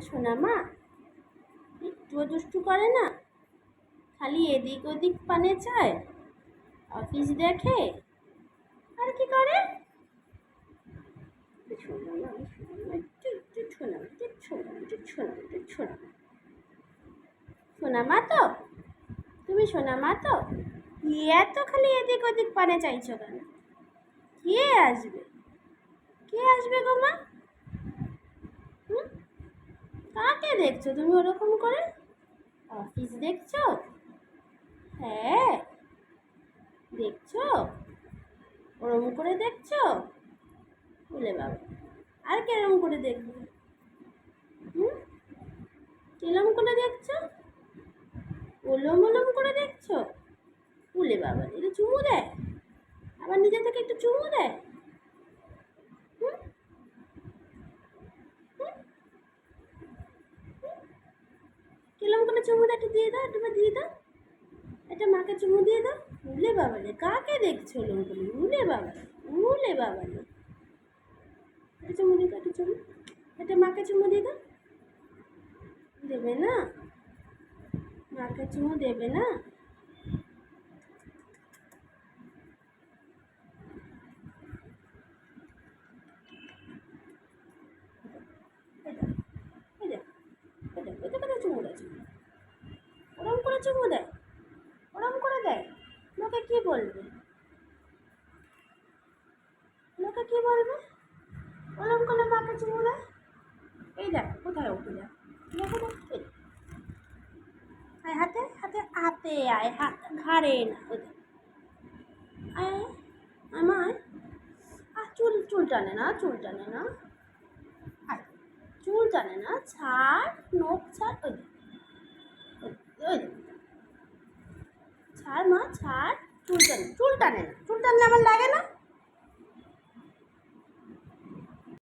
সোনা মা একটুও দুষ্টু করে না, খালি এদিক ওদিক পানে চায়, অফিস দেখে, আর কি করে? সোনা মা তো, তুমি সোনা মা তো, এত খালি এদিক ওদিক পানে চাইছো কেন? কে আসবে, কে আসবে গো মা? কাকে দেখছো তুমি ওরকম করে? অফিস দেখছো? হ্যাঁ দেখছো, ওরম করে দেখছো? বলে বাবা, আর কেরম করে দেখবে? কেরম করে দেখছো? ওলম ওলম করে দেখছো? বলে বাবা, এটা চুমু দেয়, আবার নিজে থেকে একটু চুমু দেয়। কেরম করে চুমু দেয়, একটু দিয়ে দাও, একটু দিয়ে দাও, এটা মাকে চুমু দিয়ে দাও। উলে বাবা রে, কাকে দেখছো ওরম করে? উলে বাবা, উলে বাবা রে, একটা চুমু দিয়ে দাও, একটা চুমু, এটা মাকে চুমু দিয়ে দাও। দেবে না? মাকে চুমু দেবে না? চুমু দেয়, ওরম করে চুমু দেয়, ওরম করে দেয়, লোকে কি বলবে? লোকে কি বলবে? ওরম করে মাকে চুমু দেয়। এই দেখ কোথায় উঠে যায়, দেখো দেখো, আয় হাতে হাতে হাতে আয়, হাত ঘাড়ে না, ওই দেখ আয়, আমায় আর চুল চুল টানে না, চুল টানে না, আয় চুল টানে না, ছাড় নখ ছাড়, ওই দেখ ওই দেখ, ছাড় মা ছাড়, চুল টানে, চুল টানে না, চুল টানলে আমার লাগে না।